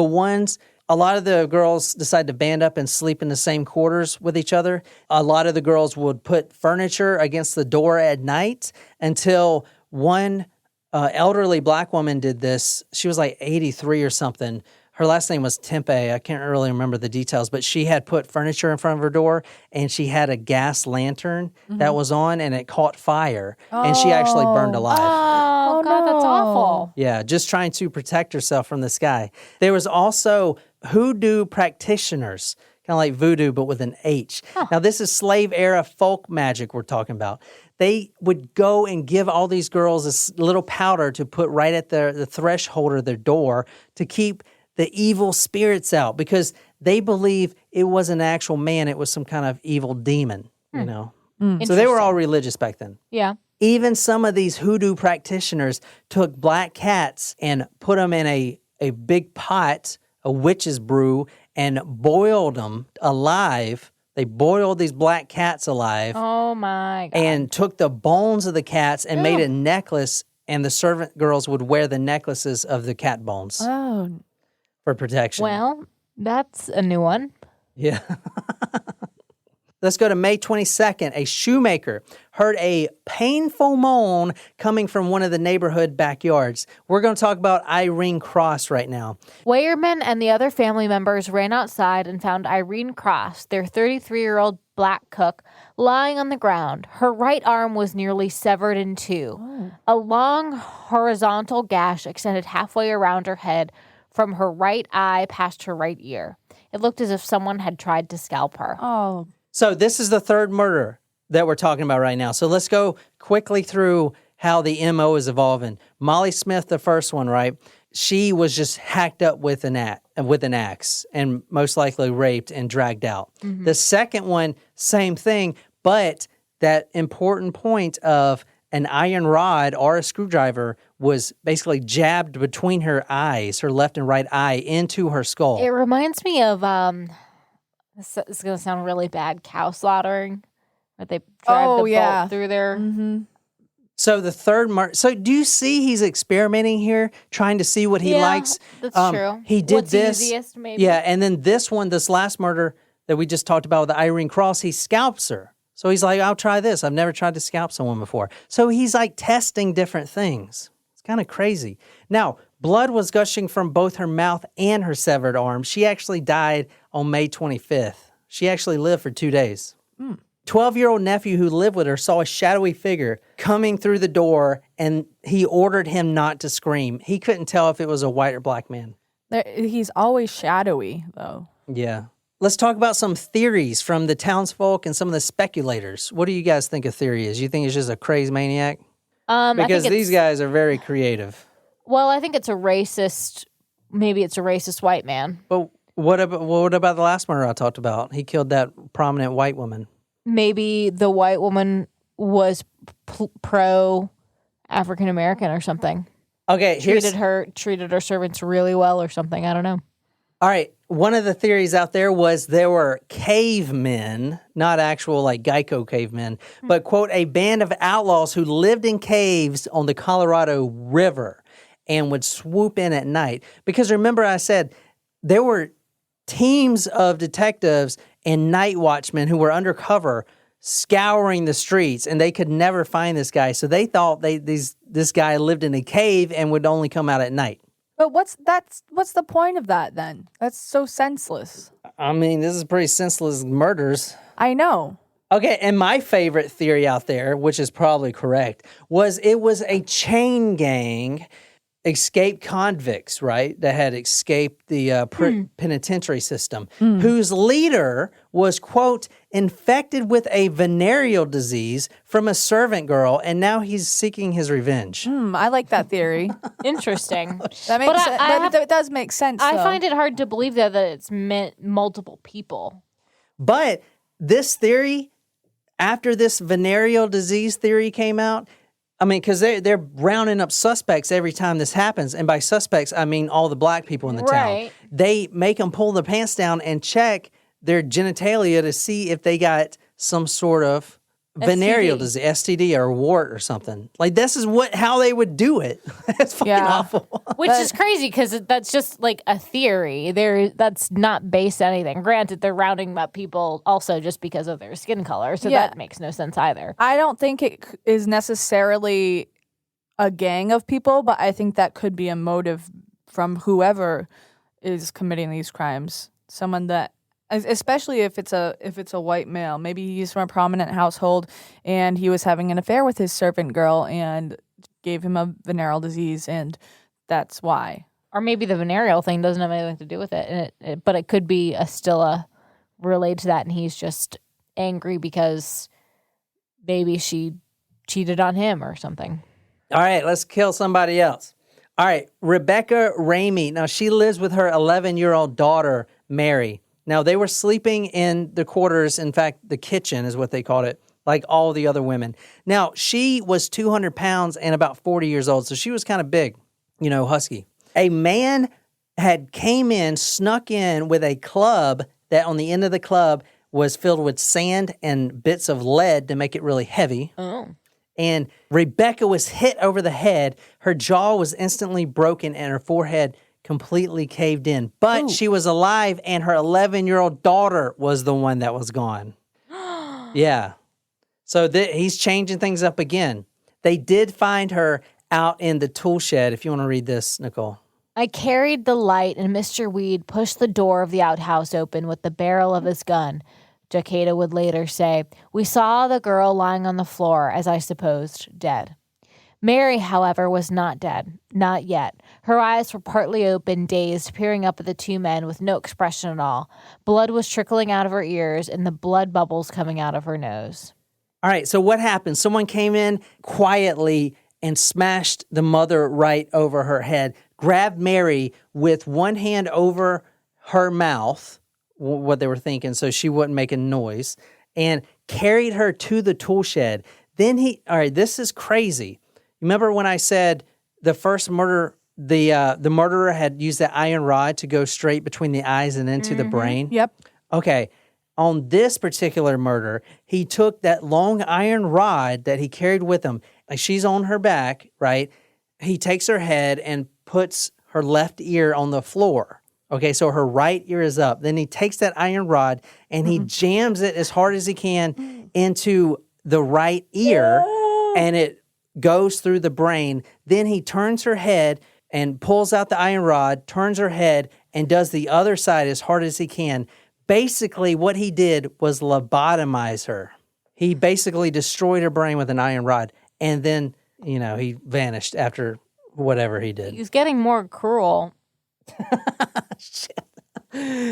lot of the girls decide to band up and sleep in the same quarters with each other. A lot of the girls would put furniture against the door at night until one elderly black woman did this. She was like 83 or something. Her last name was Tempe. I can't really remember the details, but she had put furniture in front of her door, and she had a gas lantern that was on, and it caught fire, and she actually burned alive. Oh, God, that's awful. Yeah, just trying to protect herself from this guy. There was also hoodoo practitioners, kind of like voodoo, but with an H. Now, this is slave-era folk magic we're talking about. They would go and give all these girls this little powder to put right at the threshold of their door to keep the evil spirits out, because they believe it was an actual man. It was some kind of evil demon, So they were all religious back then. Yeah. Even some of these hoodoo practitioners took black cats and put them in a big pot, a witch's brew, and boiled them alive. They boiled these black cats alive. Oh, my God. And took the bones of the cats and made a necklace, and the servant girls would wear the necklaces of the cat bones. Oh, for protection. Well, that's a new one. Yeah. Let's go to May 22nd. A shoemaker heard a painful moan coming from one of the neighborhood backyards. We're going to talk about Irene Cross right now. Weyerman and the other family members ran outside and found Irene Cross, their 33-year-old black cook, lying on the ground. Her right arm was nearly severed in 2. Oh. A long horizontal gash extended halfway around her head from her right eye past her right ear. It looked as if someone had tried to scalp her. Oh. So this is the third murder that we're talking about right now. So let's go quickly through how the MO is evolving. Molly Smith, the first one, right? She was just hacked up with an axe and most likely raped and dragged out. Mm-hmm. The second one, same thing, but that important point of an iron rod or a screwdriver was basically jabbed between her eyes, her left and right eye, into her skull. It reminds me of, this is going to sound really bad, cow slaughtering, where they drive the bolt through their... Mm-hmm. So the third murder... So do you see he's experimenting here, trying to see what he likes? That's true. He did What's this. easiest, maybe? Yeah, and then this last murder that we just talked about with the Irene Cross, he scalps her. So he's like, I'll try this. I've never tried to scalp someone before. So he's like testing different things. It's kind of crazy. Now, blood was gushing from both her mouth and her severed arm. She actually died on May 25th. She actually lived for 2 days. 12-year-old nephew who lived with her saw a shadowy figure coming through the door, and he ordered him not to scream. He couldn't tell if it was a white or black man. He's always shadowy, though. Yeah. Let's talk about some theories from the townsfolk and some of the speculators. What do you guys think a theory is? You think it's just a crazy maniac? Because these guys are very creative. Well, I think it's a racist. Maybe it's a racist white man. But what about the last murder I talked about? He killed that prominent white woman. Maybe the white woman was pro African American or something. Okay, treated her servants really well or something. I don't know. All right. One of the theories out there was there were cavemen, not actual like Geico cavemen, but, quote, a band of outlaws who lived in caves on the Colorado River and would swoop in at night. Because remember I said there were teams of detectives and night watchmen who were undercover scouring the streets, and they could never find this guy. So they thought this guy lived in a cave and would only come out at night. But what's the point of that then? That's so senseless. I mean, this is pretty senseless murders. I know. Okay, and my favorite theory out there, which is probably correct, was it was a chain gang, escaped convicts, right, that had escaped the penitentiary system, whose leader was, quote, infected with a venereal disease from a servant girl, and now he's seeking his revenge. I like that theory. Interesting. That makes sense. But it does make sense, I though. find it hard to believe that it's meant multiple people. But this theory, after this venereal disease theory came out, I mean, because they're rounding up suspects every time this happens. And by suspects, I mean all the black people in the town. They make them pull their pants down and check their genitalia to see if they got some sort of venereal disease, STD or wart or something. Like, this is how they would do it. It's fucking awful. Which is crazy because that's just like a theory. That's not based on anything. Granted, they're rounding up people also just because of their skin color, so that makes no sense either. I don't think it is necessarily a gang of people, but I think that could be a motive from whoever is committing these crimes. Someone that, especially if it's a white male, maybe he's from a prominent household and he was having an affair with his servant girl and gave him a venereal disease, and that's why. Or maybe the venereal thing doesn't have anything to do with it, but it could be still related to that, and he's just angry because maybe she cheated on him or something. All right, let's kill somebody else. All right, Rebecca Ramey. Now, she lives with her 11-year-old daughter, Mary. Now, they were sleeping in the quarters, in fact, the kitchen is what they called it, like all the other women. Now, she was 200 pounds and about 40 years old, so she was kind of big, husky. A man had snuck in with a club that on the end of the club was filled with sand and bits of lead to make it really heavy. Oh. And Rebecca was hit over the head. Her jaw was instantly broken and her forehead completely caved in. But she was alive, and her 11-year-old daughter was the one that was gone. Yeah. So he's changing things up again. They did find her out in the tool shed. If you want to read this, Nicole. I carried the light, and Mr. Weed pushed the door of the outhouse open with the barrel of his gun. Jacada would later say, we saw the girl lying on the floor, as I supposed, dead. Mary, however, was not dead. Not yet. Her eyes were partly open, dazed, peering up at the two men with no expression at all. Blood was trickling out of her ears and the blood bubbles coming out of her nose. All right, so what happened? Someone came in quietly and smashed the mother right over her head, grabbed Mary with one hand over her mouth, what they were thinking, so she wouldn't make a noise, and carried her to the tool shed. Then all right, this is crazy. Remember when I said the first murder, the murderer had used that iron rod to go straight between the eyes and into the brain? Yep. Okay. On this particular murder, he took that long iron rod that he carried with him. Like, she's on her back, right? He takes her head and puts her left ear on the floor. Okay, so her right ear is up. Then he takes that iron rod and he jams it as hard as he can into the right ear, and it goes through the brain. Then he turns her head and pulls out the iron rod, turns her head, and does the other side as hard as he can. Basically, what he did was lobotomize her. He basically destroyed her brain with an iron rod, and then, he vanished after whatever he did. He's getting more cruel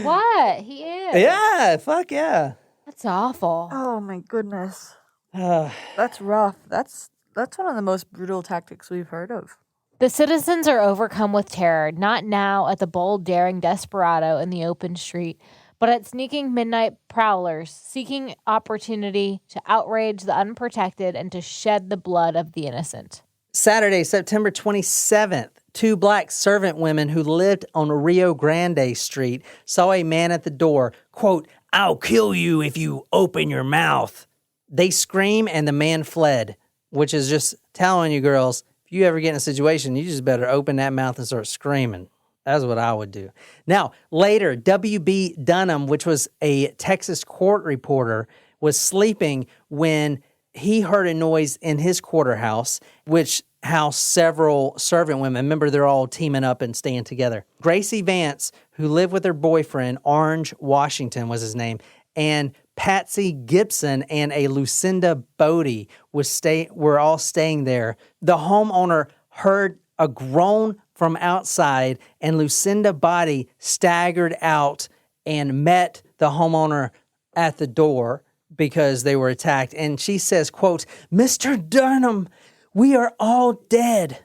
What? He is. Yeah, fuck yeah. That's awful. Oh my goodness. That's rough. That's one of the most brutal tactics we've heard of. The citizens are overcome with terror, not now at the bold, daring desperado in the open street, but at sneaking midnight prowlers seeking opportunity to outrage the unprotected and to shed the blood of the innocent. Saturday, September 27th, two black servant women who lived on Rio Grande Street saw a man at the door, quote, "I'll kill you if you open your mouth." They scream and the man fled, which is just telling you girls, if you ever get in a situation, you just better open that mouth and start screaming. That's what I would do. Now, later, W.B. Dunham, which was a Texas court reporter, was sleeping when he heard a noise in his quarter house, which housed several servant women. Remember, they're all teaming up and staying together. Gracie Vance, who lived with her boyfriend, Orange Washington was his name, and Patsy Gibson and a Lucinda Bodie were all staying there. The homeowner heard a groan from outside, and Lucinda Bodie staggered out and met the homeowner at the door because they were attacked. And she says, quote, "Mr. Dunham, we are all dead."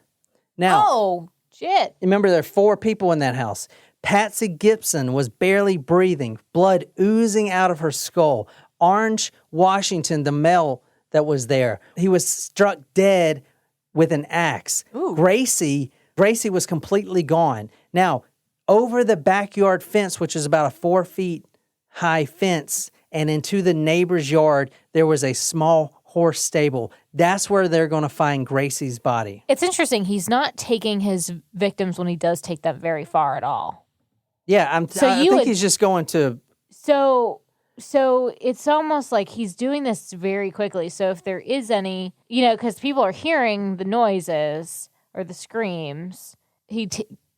Now, Oh, shit. remember, there are 4 people in that house. Patsy Gibson was barely breathing, blood oozing out of her skull. Orange Washington, the male that was there, he was struck dead with an axe. Gracie was completely gone. Now, over the backyard fence, which is about a 4 feet high fence, and into the neighbor's yard, there was a small horse stable. That's where they're going to find Gracie's body. It's interesting. He's not taking his victims when he does take them very far at all. Yeah, I think he's just going to... So it's almost like he's doing this very quickly. So if there is any, because people are hearing the noises or the screams, he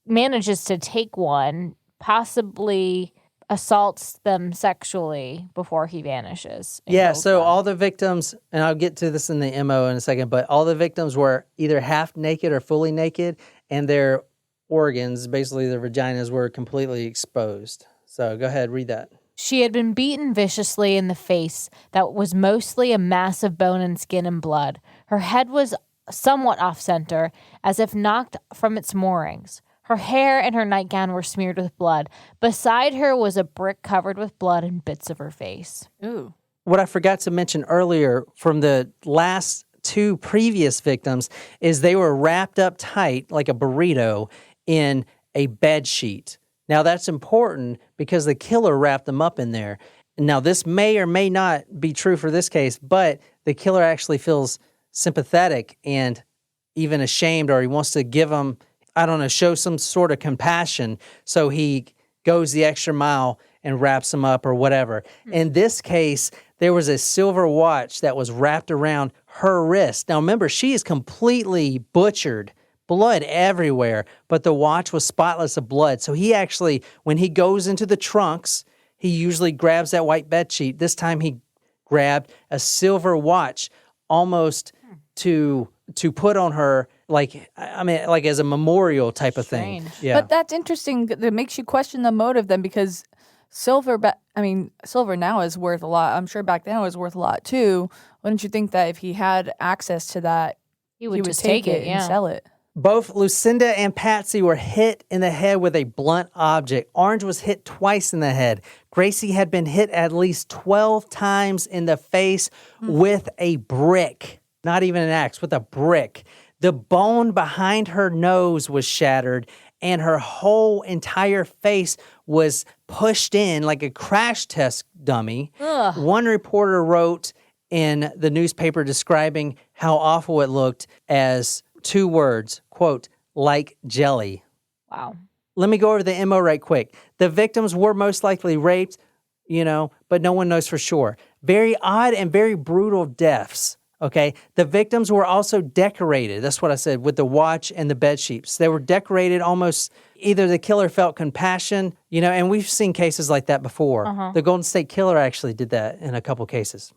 manages to take one, possibly assaults them sexually before he vanishes. Yeah, so all the victims, and I'll get to this in the MO in a second, but all the victims were either half naked or fully naked, and their organs, basically their vaginas, were completely exposed. So go ahead, read that. She had been beaten viciously in the face that was mostly a mass of bone and skin and blood. Her head was somewhat off-center, as if knocked from its moorings. Her hair and her nightgown were smeared with blood. Beside her was a brick covered with blood and bits of her face. Ooh. What I forgot to mention earlier from the last 2 previous victims is they were wrapped up tight like a burrito in a bed sheet. Now, that's important because the killer wrapped them up in there. Now, this may or may not be true for this case, but the killer actually feels sympathetic and even ashamed, or he wants to give them, show some sort of compassion. So he goes the extra mile and wraps them up or whatever. In this case, there was a silver watch that was wrapped around her wrist. Now, remember, she is completely butchered. Blood everywhere, but the watch was spotless of blood. So he actually, when he goes into the trunks, he usually grabs that white bed sheet. This time he grabbed a silver watch almost to put on her, like as a memorial type of thing. Yeah. But that's interesting. That makes you question the motive then, because silver now is worth a lot. I'm sure back then it was worth a lot too. Wouldn't you think that if he had access to that, He would just take it and sell it? Both Lucinda and Patsy were hit in the head with a blunt object. Orange was hit twice in the head. Gracie had been hit at least 12 times in the face with a brick. Not even an axe, with a brick. The bone behind her nose was shattered, and her whole entire face was pushed in like a crash test dummy. Ugh. One reporter wrote in the newspaper describing how awful it looked as 2 words, quote, "like jelly." Wow. Let me go over the MO right quick. The victims were most likely raped, but no one knows for sure. Very odd and very brutal deaths, okay? The victims were also decorated. That's what I said, with the watch and the bed sheets. They were decorated almost, either the killer felt compassion, and we've seen cases like that before. The Golden State Killer actually did that in a couple cases.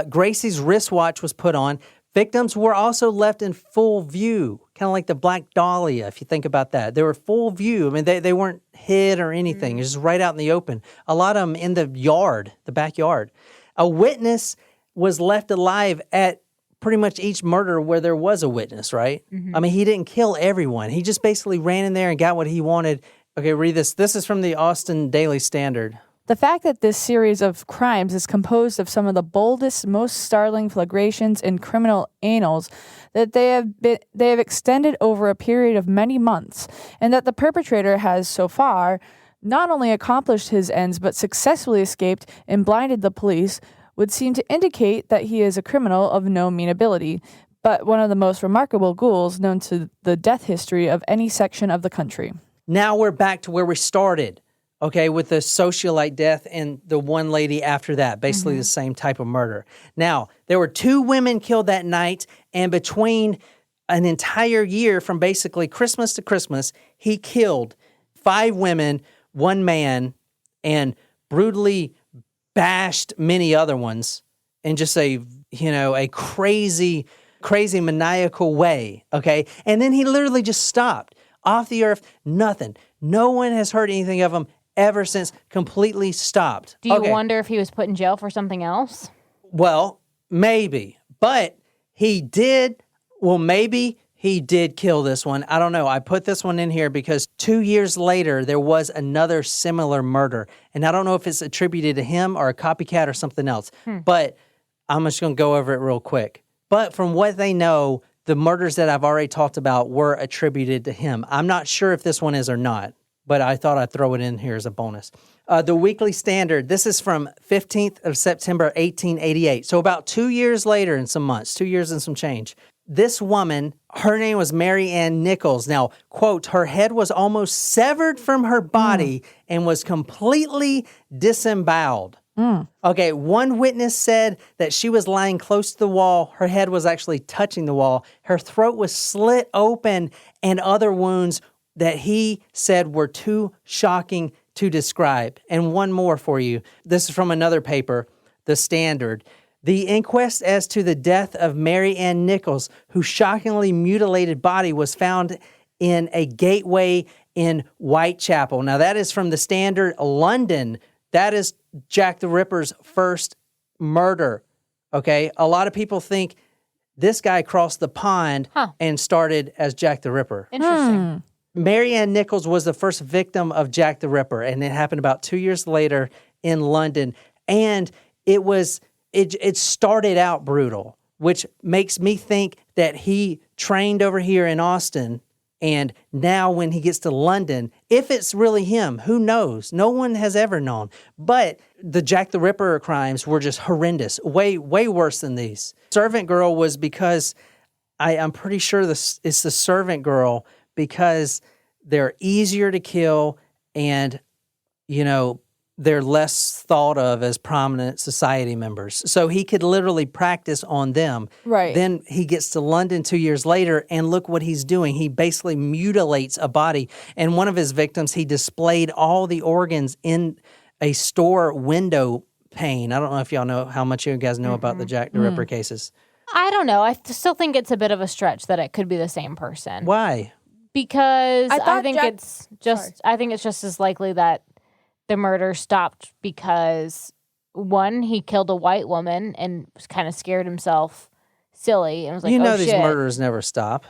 Gracie's wristwatch was put on. Victims were also left in full view, kind of like the Black Dahlia, if you think about that. They were full view. I mean, they weren't hid or anything. It was just right out in the open. A lot of them in the yard, the backyard. A witness was left alive at pretty much each murder where there was a witness, right? I mean, he didn't kill everyone. He just basically ran in there and got what he wanted. Okay, read this. This is from the Austin Daily Standard. The fact that this series of crimes is composed of some of the boldest, most startling flagrations in criminal annals, that they have extended over a period of many months, and that the perpetrator has so far not only accomplished his ends but successfully escaped and blinded the police, would seem to indicate that he is a criminal of no mean ability, but one of the most remarkable ghouls known to the death history of any section of the country. Now we're back to where we started. Okay, with the socialite death and the one lady after that, basically the same type of murder. Now, there were 2 women killed that night, and between an entire year from basically Christmas to Christmas, he killed 5 women, 1 man, and brutally bashed many other ones in just a crazy maniacal way, okay? And then he literally just stopped off the earth, nothing. No one has heard anything of him ever since, completely stopped. Do you wonder if he was put in jail for something else? Well, maybe. But maybe he did kill this one. I don't know. I put this one in here because 2 years later, there was another similar murder. And I don't know if it's attributed to him or a copycat or something else. But I'm just going to go over it real quick. But from what they know, the murders that I've already talked about were attributed to him. I'm not sure if this one is or not, but I thought I'd throw it in here as a bonus. The Weekly Standard, this is from 15th of September, 1888. So about 2 years later and some months, 2 years and some change. This woman, her name was Mary Ann Nichols. Now, quote, her head was almost severed from her body and was completely disemboweled. Okay, one witness said that she was lying close to the wall. Her head was actually touching the wall. Her throat was slit open, and other wounds that he said were too shocking to describe. And one more for you. This is from another paper, The Standard. The inquest as to the death of Mary Ann Nichols, whose shockingly mutilated body was found in a gateway in Whitechapel. Now, that is from The Standard, London. That is Jack the Ripper's first murder, okay? A lot of people think this guy crossed the pond and started as Jack the Ripper. Interesting. Mary Ann Nichols was the first victim of Jack the Ripper, and it happened about 2 years later in London. And it started out brutal, which makes me think that he trained over here in Austin, and now when he gets to London, if it's really him, who knows? No one has ever known. But the Jack the Ripper crimes were just horrendous, way worse than these. Servant Girl was because, I'm pretty sure it's the Servant Girl because they're easier to kill and, they're less thought of as prominent society members. So he could literally practice on them. Right. Then he gets to London 2 years later, and look what he's doing. He basically mutilates a body. And one of his victims, he displayed all the organs in a store window pane. I don't know if y'all know how much you guys know about the Jack the Ripper cases. I don't know. I still think it's a bit of a stretch that it could be the same person. Why? Because I think Jack- it's just as likely that the murder stopped because, one, he killed a white woman and kind of scared himself silly and was like, these murders never stop.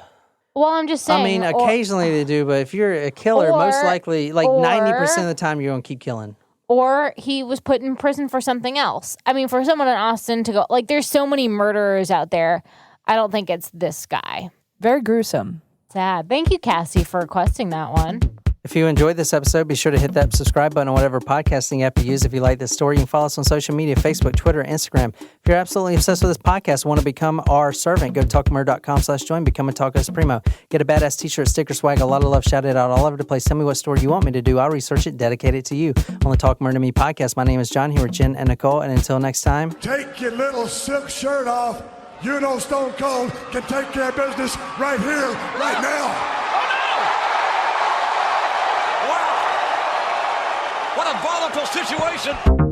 Well, I'm just saying. I mean, occasionally they do, but if you're a killer, most likely, 90% of the time, you're going to keep killing. Or he was put in prison for something else. I mean, for someone in Austin to go, there's so many murderers out there. I don't think it's this guy. Very gruesome. Sad. Thank you, Cassie, for requesting that one. If you enjoyed this episode, be sure to hit that subscribe button on whatever podcasting app you use. If you like this story, you can follow us on social media, Facebook, Twitter, Instagram. If you're absolutely obsessed with this podcast, want to become our servant, go to talkmurder.com/join, become a Taco Supremo. Get a badass t-shirt, sticker swag, a lot of love, shout it out all over the place. Tell me what story you want me to do. I'll research it, dedicate it to you on the Talk Murder Me podcast. My name is John, here with Jen and Nicole, and until next time. Take your little silk shirt off. You know Stone Cold can take care of business right here, right now. What a volatile situation.